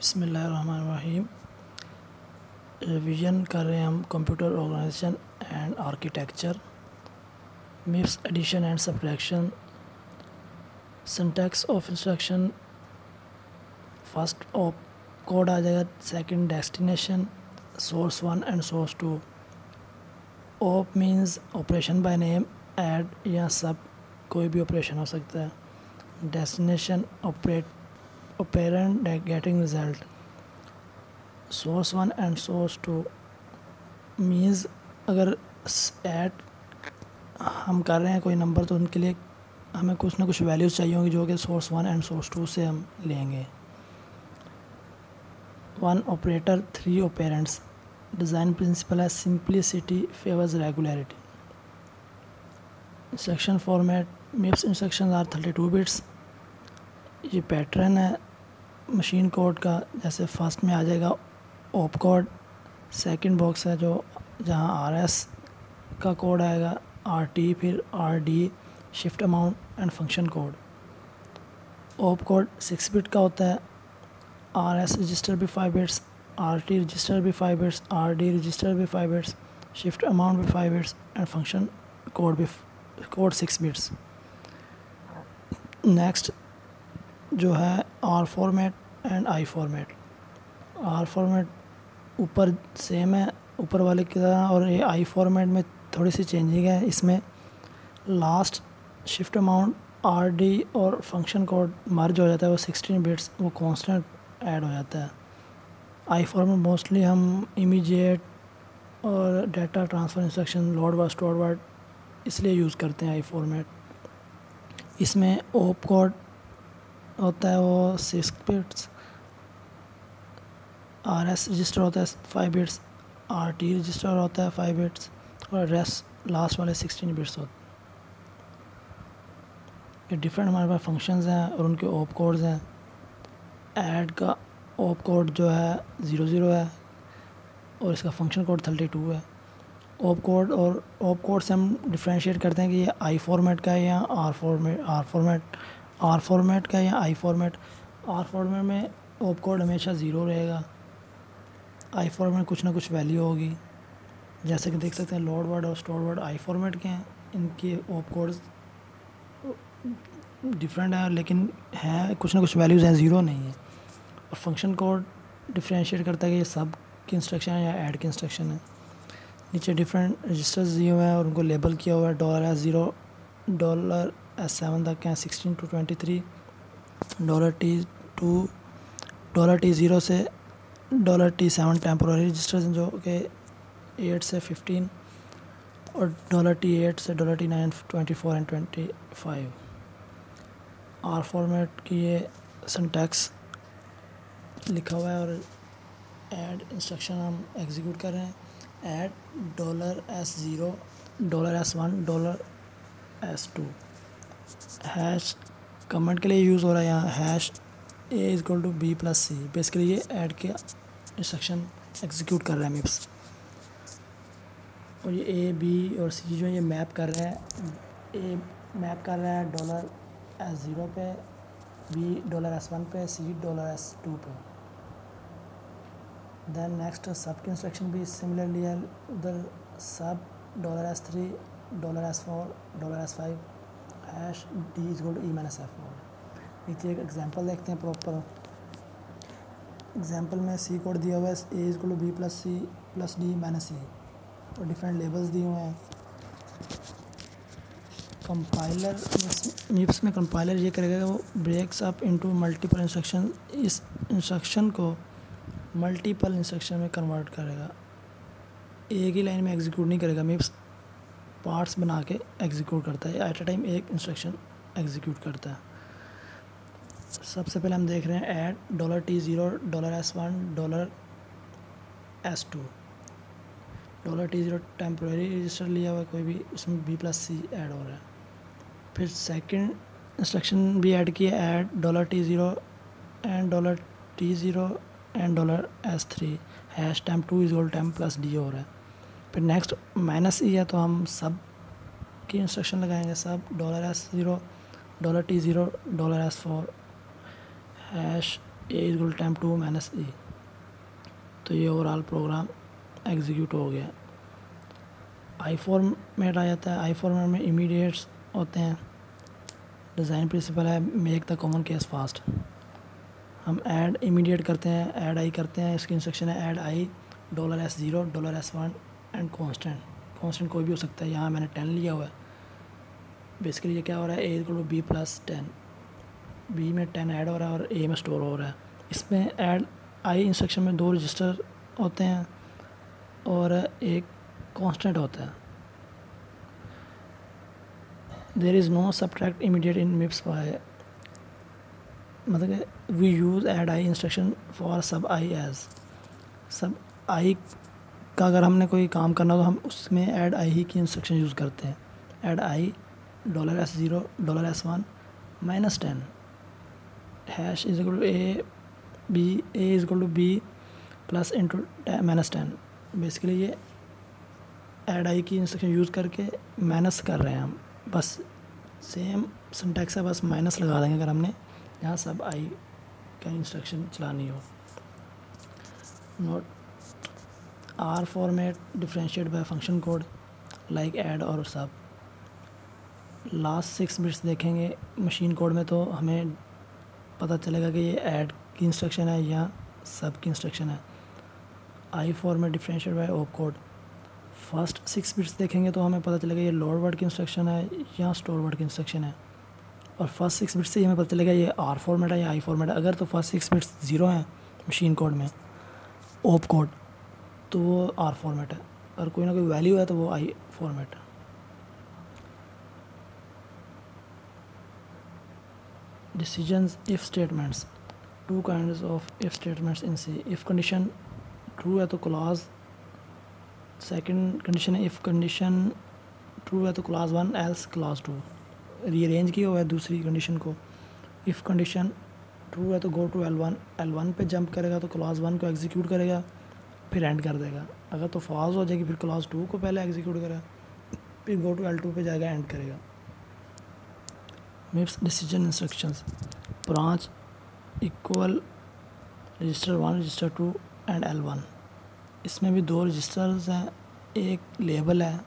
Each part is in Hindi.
बिस्मिल्लाहिर्रहमानिर्रहीम। रिवीजन कर रहे हैं हम computer organisation and architecture, MIPS addition and subtraction, syntax of instruction. First op code आ जाएगा, second destination, source 1 and source 2। Op means operation by name, add या सब कोई भी ऑपरेशन हो सकता है। Destination operand getting result. Source 1 and source 2 means अगर ऐड हम कर रहे हैं कोई नंबर तो उनके लिए हमें कुछ ना कुछ वैल्यूज़ चाहिए होंगी जो कि सोर्स 1 एंड सोर्स 2 से हम लेंगे। 1 ऑपरेटर 3 ऑपरेंड्स। डिज़ाइन प्रिंसिपल है simplicity favours regularity. Instruction format, MIPS instruction are 32 bits. ये पैटर्न है मशीन कोड का, जैसे फर्स्ट में आ जाएगा ऑप कोड, सेकंड बॉक्स है जो जहाँ आरएस का कोड आएगा, आरटी, फिर RD, shift amount and function code. Op code 6 bit का होता है, आरएस रजिस्टर भी 5 बिट्स, आरटी रजिस्टर भी 5 बिट्स, आरडी रजिस्टर भी 5 बिट्स, शिफ्ट अमाउंट भी 5 bits and function code 6 bits. Next जो है R format and I format. R format ऊपर सेम है ऊपर वाले की तरह, और ये आई फॉर्मेट में थोड़ी सी चेंजिंग है। इसमें लास्ट शिफ्ट अमाउंट, आरडी और फंक्शन कोड मर्ज हो जाता है, वो 16 बिट्स वो कांस्टेंट ऐड हो जाता है। आई फॉर्मेट मोस्टली हम इमीडिएट और data transfer instruction, load word store word इसलिए यूज़ करते हैं आई फॉर्मेट। इसमें ऑप कोड होता है वो 6 बिट्स, आरएस रजिस्टर होता है 5 बिट्स, आरटी रजिस्टर होता है 5 बिट्स और रेस्ट लास्ट वाले 16 बिट्स होते हैं। ये डिफरेंट हमारे पास फंक्शंस हैं और उनके ऑप कोड्स हैं। ऐड का ऑप कोड जो है 00 है और इसका फंक्शन कोड 32 है। ऑप कोड से हम डिफ्रेंशिएट करते हैं कि ये आई फॉर्मेट का है या आर फॉर्मेट का है या आई फॉर्मेट। आर फॉर्मेट में ऑप कोड हमेशा 0 रहेगा, आई फॉर्मेट में कुछ ना कुछ वैल्यू होगी। जैसे कि देख सकते हैं लोड वर्ड और स्टोर वर्ड आई फॉर्मेट के हैं, इनके ऑप कोड्स डिफरेंट है लेकिन हैं कुछ ना कुछ वैल्यूज़ हैं, 0 नहीं है। और फंक्शन कोड डिफ्रेंशिएट करता है कि ये सब की इंस्ट्रक्शन है या ऐड की इंस्ट्रक्शन है। नीचे डिफरेंट रजिस्टर्स दिए हुए हैं और उनको लेबल किया हुआ है, $S0 $S7 तक हैं, 16 to 23, $T2 $T0 से $T7 टेम्पोररी रजिस्टर्स हैं जो कि 8 से 15, और $T8 से $T9 24 एंड 25। आर फॉर्मेट की ये सिंटैक्स लिखा हुआ है और ऐड इंस्ट्रक्शन हम एग्जीक्यूट कर रहे हैं। Add $S0 $S1 $S2। Hash comment के लिए यूज़ हो रहा है यहाँ, हैश A=B+C। बेसिकली ये ऐड के इंस्ट्रक्शन एग्जीक्यूट कर रहा है मिप्स, और ये A, B और C जो ये मैप कर रहे हैं। A मैप कर रहा है $S0 पे, B $S1 पे, C $S2 पे। देन नेक्स्ट सब की इंस्ट्रक्शन भी सिमिलरली है, उधर सब $S3 $S4 $S5 hash D=E-F। नीचे एक एग्जांपल देखते हैं प्रॉपर। एग्जांपल में सी कोड दिया हुआ है, A=B+C +D-C और डिफरेंट लेबल्स दिए हुए हैं। कंपाइलर मिप्स में कंपाइलर ये करेगा कि वो breaks up into multiple instruction, इस इंस्ट्रक्शन को मल्टीपल इंस्ट्रक्शन में कन्वर्ट करेगा। एक ही लाइन में एग्जीक्यूट नहीं करेगा, मिप्स पार्ट्स बना के एग्जीक्यूट करता है, एट अ टाइम एक इंस्ट्रक्शन एग्जीक्यूट करता है। सबसे पहले हम देख रहे हैं add $T0 $S1 $S2। $T0 temporary register लिया हुआ है कोई भी, उसमें B+C ऐड हो रहा है। फिर सेकंड इंस्ट्रक्शन भी ऐड किया, add $T0 and $T0 and $S3 hash temp2 temp+D हो रहा है। फिर नेक्स्ट -E है तो हम सब की इंस्ट्रक्शन लगाएंगे, सब $S0 $T0 $S4 hash A is equal to time 2 minus E. तो ये ओवरऑल प्रोग्राम एग्जीक्यूट हो गया। आई फॉर्मेट आ जाता है। आई फॉर्मेट में इमीडिएट्स होते हैं। डिज़ाइन प्रिंसिपल है make the common case fast. हम ऐड इमीडिएट करते हैं, ऐड आई करते हैं। इसकी इंस्ट्रक्शन है add I $S0 $S1 and constant कोई भी हो सकता है। यहाँ मैंने 10 लिया हुआ है। बेसिकली ये क्या हो रहा है, A equal to B plus 10, B में 10 ऐड हो रहा है और ए में स्टोर हो रहा है। इसमें ऐड आई इंस्ट्रक्शन में 2 रजिस्टर होते हैं और एक कांस्टेंट होता है। There is no subtract immediate in MIPS by, मतलब we use add I instruction for sub I as. सब आई का अगर हमने कोई काम करना तो हम उसमें ऐड आई ही की इंस्ट्रक्शन यूज़ करते हैं। Add I $S0 $S1 minus 10 hash is equal to A is equal to B plus into minus 10। Basically ये ऐड आई की इंस्ट्रक्शन यूज़ करके माइनस कर रहे हैं हम, बस सेम सिंटैक्स है, बस माइनस लगा देंगे अगर हमने यहाँ सब आई का इंस्ट्रक्शन चलानी हो। Note R format differentiate by function code like add और सब। लास्ट 6 बिट्स देखेंगे मशीन कोड में तो हमें पता चलेगा कि ये ऐड की इंस्ट्रक्शन है या सब की इंस्ट्रक्शन है। I format differentiate by op code. First 6 bits देखेंगे तो हमें पता चलेगा ये लोड वर्ड की इंस्ट्रक्शन है या स्टोर वर्ड की इंस्ट्रक्शन है। और फर्स्ट 6 बिट्स से ही हमें पता चलेगा ये आर फॉर्मेट है या आई फॉर्मेट है। अगर तो फर्स्ट 6 बिट्स 0 हैं मशीन कोड में ओप कोड तो वो आर फॉर्मेट है, और कोई ना कोई वैल्यू है तो वो आई फॉर्मेट है। Decisions if statements. 2 kinds of if statements in C. If condition true है तो क्लॉज, सेकंड कंडीशन है इफ कंडीशन ट्रू है तो क्लॉज 1 एल्स क्लॉज 2। रीअरेंज किया हुआ है दूसरी कंडीशन को। इफ़ कंडीशन ट्रू है तो गो टू L1 पे जंप करेगा तो क्लॉज 1 को एग्जीक्यूट करेगा फिर एंड कर देगा। अगर तो फॉल्स हो जाएगी फिर क्लॉज 2 को पहले एग्जीक्यूट करेगा फिर गो टू L2 पे जाएगा एंड करेगा। मिप्स decision instructions. Branch equal register 1 register 2 and L1। इसमें भी 2 रजिस्टर्स हैं, एक लेबल है,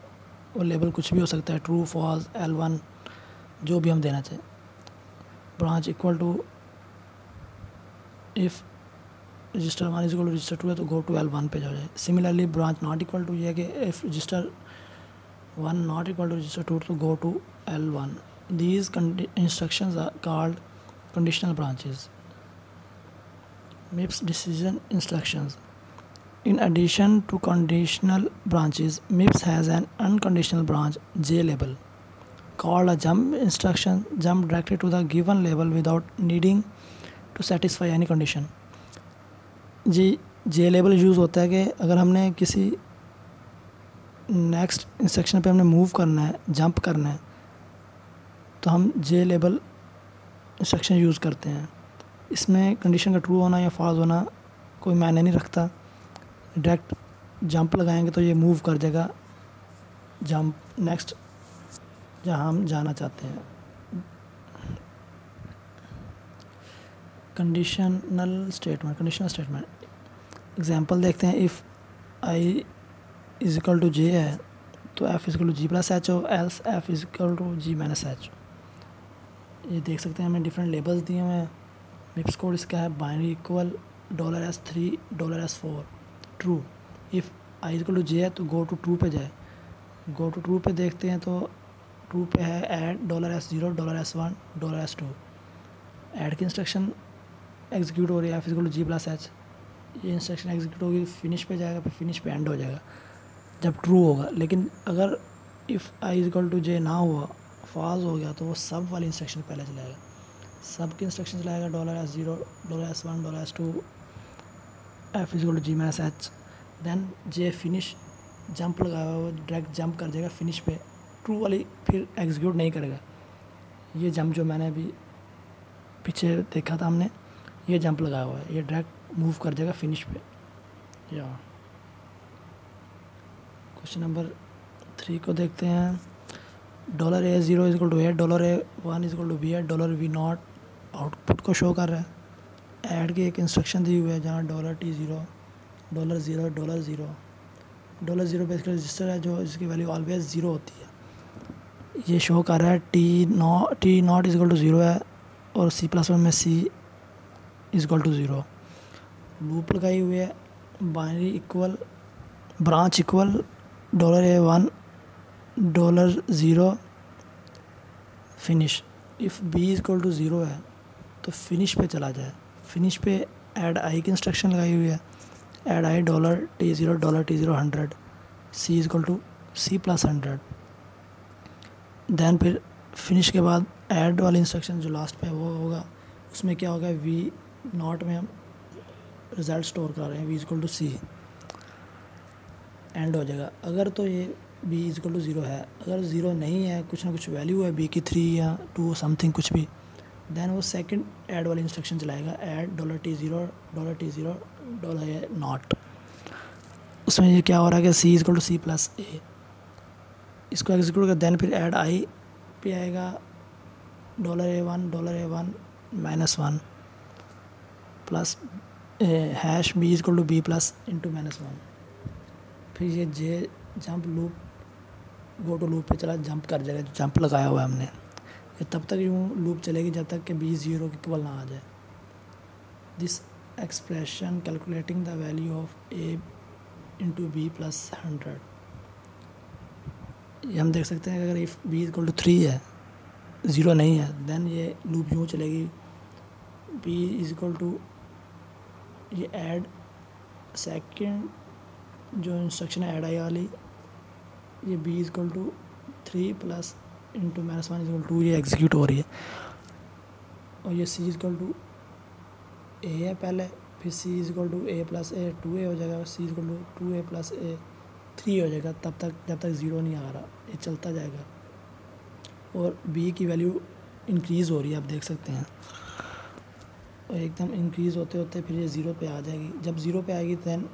वो लेबल कुछ भी हो सकता है, ट्रू फॉल्स L1 जो भी हम देना चाहें। Branch equal to if register 1 is equal to register 2 है तो गो टू L1 पे जाए। Similarly branch not equal to ये है कि if register 1 not equal to register 2 तो go to L1। These instructions are called conditional branches. MIPS decision instructions. In addition to conditional branches, MIPS has an unconditional branch J label called a jump instruction, jump directly to the given label without needing to satisfy any condition। J label use होता है कि अगर हमने किसी नेक्स्ट इंस्ट्रक्शन पे हमने मूव करना है, जंप करना है, तो हम J लेबल इंस्ट्रक्शन यूज़ करते हैं। इसमें कंडीशन का ट्रू होना या फॉल्स होना कोई मायने नहीं रखता। डायरेक्ट जंप लगाएंगे तो ये मूव कर जाएगा जंप नेक्स्ट जहाँ हम जाना चाहते हैं। कंडीशनल स्टेटमेंट एग्जांपल देखते हैं। If I is equal to J है तो F is equal to G plus H हो, else F is equal to G minus H. ये देख सकते हैं हमें डिफरेंट लेबल्स दिए हुए हैं। मिप्स कोड इसका है binary equal $S3 $S4 true. If I equal to J है तो गो टू ट्रू पे जाए। गो टू ट्रू पे देखते हैं तो ट्रू पे है add $S0 $S1 $S2। Add की इंस्ट्रक्शन एग्जीक्यूट हो रही है, F equal to G plus H. ये इंस्ट्रक्शन एग्जीक्यूट होगी फिनिश पे जाएगा, फिर फिनिश पे एंड हो जाएगा जब ट्रू होगा। लेकिन अगर इफ़ आई इक्वल टू जे ना हुआ, फॉल्स हो गया, तो वो सब वाली इंस्ट्रक्शन पहले चलाएगा। सब की इंस्ट्रक्शन चलाएगा $S0 $S1 $S2 F is equal to G minus H. Then J finish jump लगाया हुआ, डायरेक्ट जंप कर जाएगा फिनिश पे, ट्रू वाली फिर एग्जीक्यूट नहीं करेगा। ये जंप जो मैंने अभी पीछे देखा था हमने, ये जंप लगाया हुआ है, ये डायरेक्ट मूव कर जाएगा फिनिश पे। या क्वेश्चन नंबर 3 को देखते हैं। $A0 is equal to A, $A1 is equal to B है, $V0 आउटपुट को शो कर रहा है। ऐड की एक इंस्ट्रक्शन दी हुई है जहाँ $T0 $0 $0 $0 बेसिकली रजिस्टर है जो इसकी वैल्यू ऑलवेज ज़ीरो होती है। ये शो कर रहा है T not is equal to zero है और C++ में C is equal to zero. Loop लगाई हुई है, binary equal branch equal $A1 $0 finish. If B is equal to zero है तो फिनिश पे चला जाए। फिनिश पे ऐड आई की इंस्ट्रक्शन लगाई हुई है, add I $T0 $T0 100 C is equal to C+100। Then फिर फिनिश के बाद ऐड वाली इंस्ट्रक्शन जो लास्ट पे वो होगा, उसमें क्या होगा, V0 में हम रिज़ल्ट स्टोर कर रहे हैं, V is equal to C end हो जाएगा। अगर तो ये B is equal to zero है, अगर ज़ीरो नहीं है, कुछ ना कुछ वैल्यू है B की 3 या 2 समथिंग कुछ भी, दैन वो सेकंड ऐड वाली इंस्ट्रक्शन चलाएगा, ऐड $T0 $0 उसमें ये क्या हो रहा है कि C is equal to C+A, इसको एग्जीक्यूट कर। दैन फिर ऐड आई पे आएगा $A1 -1 plus hash B is equal to B plus into -1। फिर ये J jump loop go to loop पे चला, जंप कर जाएगा, जो जंप लगाया हुआ है हमने। ये तब तक यूँ लूप चलेगी जब तक कि B 0 के इक्वल ना आ जाए। This expression calculating the value of A into B plus 100। ये हम देख सकते हैं कि अगर इफ़ B इक्वल टू 3 है, 0 नहीं है, देन ये लूप यूँ चलेगी, B इज इक्वल टू ये ऐड सेकेंड जो इंस्ट्रक्शन है ऐड आई वाली, ये B is equal to 3 plus into -1 is equal to, ये एग्जीक्यूट हो रही है। और ये C is equal to A है पहले, फिर C is equal to A plus A 2A हो जाएगा, C is equal to 2A plus A 3 हो जाएगा, तब तक जब तक 0 नहीं आ रहा, ये चलता जाएगा। और B की वैल्यू इंक्रीज़ हो रही है, आप देख सकते हैं, और एकदम इंक्रीज़ होते होते फिर ये 0 पे आ जाएगी। जब 0 पे आएगी दैन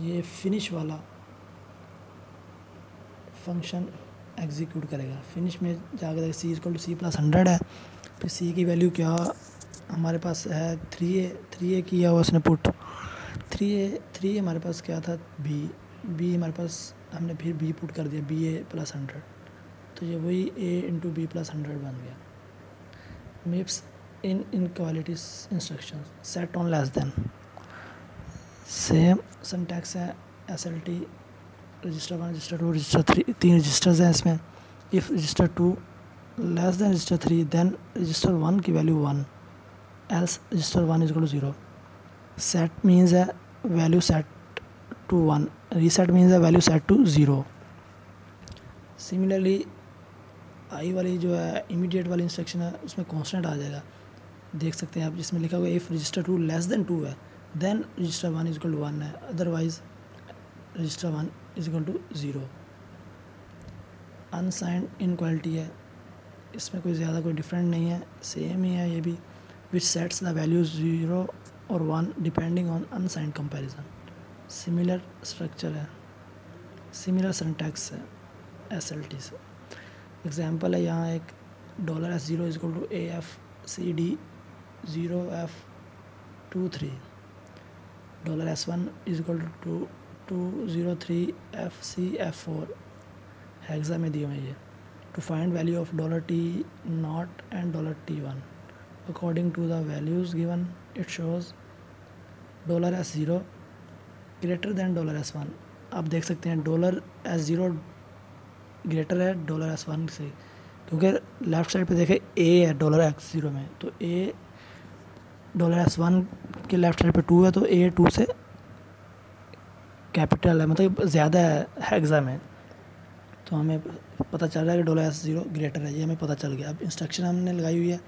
ये फिनिश वाला फंक्शन एग्जीक्यूट करेगा। फिनिश में जाकर C इक्वल टू C+100 है, फिर C की वैल्यू क्या हमारे पास है 3A किया हुआ उसने पुट, 3A हमारे पास क्या था B हमारे पास, हमने फिर B पुट कर दिया BA प्लस 100, तो ये वही A इंटू B प्लस 100 बन गया। MIPS in inequalities instruction set on less than, same syntax है, SLT register 1 register 2 register 3, 3 registers हैं इसमें। If register 2 less than register 3 then register 1 की value 1, else register 1 is equal to 0। Set means है value set to 1, reset means है value set to 0। Similarly I वाली जो है इमीडिएट वाली इंस्ट्रक्शन है, उसमें कांस्टेंट आ जाएगा, देख सकते हैं आप, जिसमें लिखा हुआ है इफ़ रजिस्टर 2 लेस देन 2 है then register 1 is equal to 1 है, otherwise register 1 is equal to 0। Unsigned inequality है, इसमें कोई ज़्यादा कोई डिफरेंट नहीं है, सेम ही है ये भी, विच सेट्स द वैल्यूज 0 और 1 depending on unsigned comparison. Similar structure है, सिमिलर सिंटैक्स है SLT से। एग्जांपल है यहाँ एक $S0 is equal to AFCD 0F23, $S1 is equal to 203FC hexa में दिए हुए ये। To find value of $T0 and $T1 according to the values given it shows $S0 greater than $S1। आप देख सकते हैं $S0 ग्रेटर है $S1 से, क्योंकि लेफ़्ट साइड पे देखें A है $X0 में, तो A $S1 के लेफ़्ट साइड पे 2 है, तो A 2 से कैपिटल है, मतलब ज़्यादा है हेक्सा में, तो हमें पता चल रहा है कि $S0 ग्रेटर है, ये हमें पता चल गया। अब इंस्ट्रक्शन हमने लगाई हुई है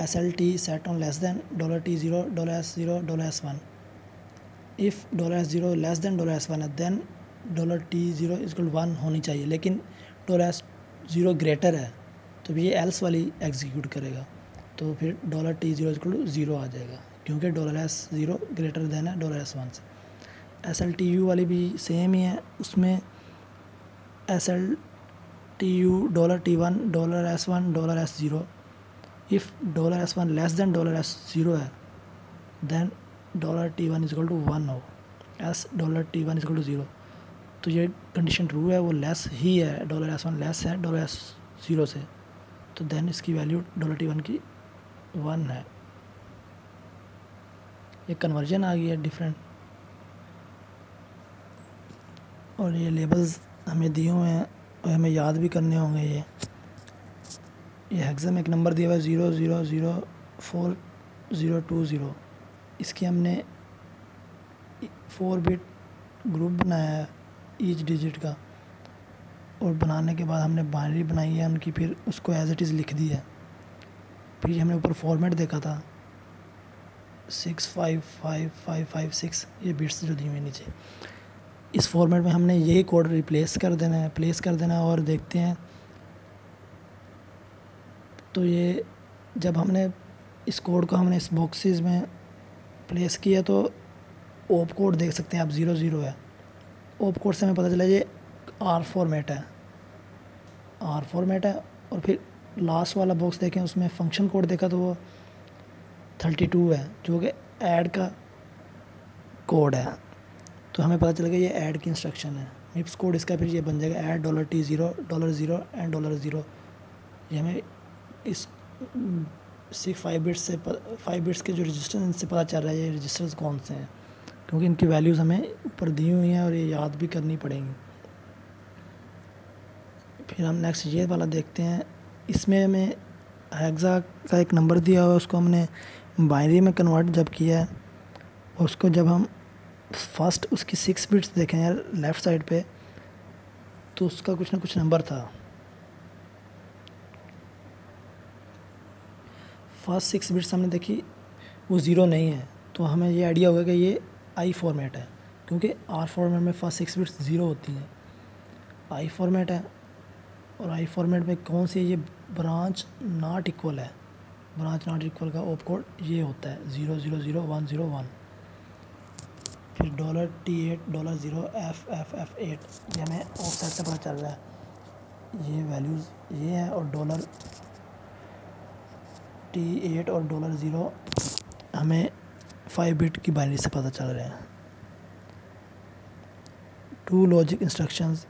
SLT set on less than $T0 $S0 $S1। If $S0 less than $S1 है देन $T0 इज इक्वल 1 होनी चाहिए, लेकिन $S0 ग्रेटर है तो ये एल्स वाली एग्जीक्यूट करेगा, तो फिर $T0 इज इक्वल 0 आ जाएगा, क्योंकि $S0 ग्रेटर दैन है $S1 से। SLTU वाली भी सेम ही है, उसमें SLTU $T1 $S1 $S0 if $S1 less than $S0 है then $T1 is equal to 1 हो, S $T1 is equal to 0, तो ये कंडीशन ट्रू है, वो लेस ही है, $S1 लेस है $0 से, तो देन इसकी वैल्यू $T1 की 1 है। ये कन्वर्जन आ गई है डिफरेंट। और ये लेबल्स हमें दिए हुए हैं और हमें याद भी करने होंगे। ये हेक्सा में एक नंबर दिया हुआ है 0004 इसकी हमने 4 बिट ग्रुप बनाया है ईच डिजिट का, और बनाने के बाद हमने बाइनरी बनाई है उनकी, फिर उसको एज इट इज़ लिख दी है। फिर हमने ऊपर फॉर्मेट देखा था 65556 ये बिट्स जो दी हुई नीचे, इस फॉर्मेट में हमने यही कोड प्लेस कर देना है और देखते हैं। तो ये जब हमने इस कोड को हमने इस बॉक्सेस में प्लेस किया तो ओप कोड देख सकते हैं आप 00 है। ओप कोड से हमें पता चला ये आर फॉर्मेट है और फिर लास्ट वाला बॉक्स देखें उसमें फंक्शन कोड देखा तो वो 32 है जो कि ऐड का कोड है। तो हमें पता चल गया ये ऐड की इंस्ट्रक्शन है। मिप्स कोड इसका फिर ये बन जाएगा ऐड $T0 $0 एंड $0। ये हमें इस 5 बिट्स के जो रजिस्टर इनसे पता चल रहा है ये रजिस्टर्स कौन से हैं, क्योंकि इनकी वैल्यूज़ हमें ऊपर दी हुई हैं और ये याद भी करनी पड़ेंगी। फिर हम नेक्स्ट ये वाला देखते हैं। इसमें हमें हेक्सा का एक नंबर दिया हुआ है, उसको हमने बाइनरी में कन्वर्ट जब किया है, और उसको जब हम फर्स्ट उसकी 6 बिट्स देखें यार लेफ़्ट साइड पे, तो उसका कुछ ना कुछ नंबर था। फर्स्ट 6 बिट्स हमने देखी वो 0 नहीं है, तो हमें ये आइडिया होगा कि ये आई फॉर्मेट है, क्योंकि आर फॉर्मेट में फर्स्ट 6 बिट्स 0 होती हैं। आई फॉर्मेट है, और आई फॉर्मेट में कौन सी ये ब्रांच नॉट इक्वल है, ब्रांच नॉट इक्वल का ओप कोड ये होता है 000101। फिर $T8 $0FFF8 ये हमें ऑफसेट से पता चल रहा है, ये वैल्यूज़ ये है, और $T8 और $0 हमें 5 बिट की बाइनरी से पता चल रहे हैं। 2 लॉजिक इंस्ट्रक्शंस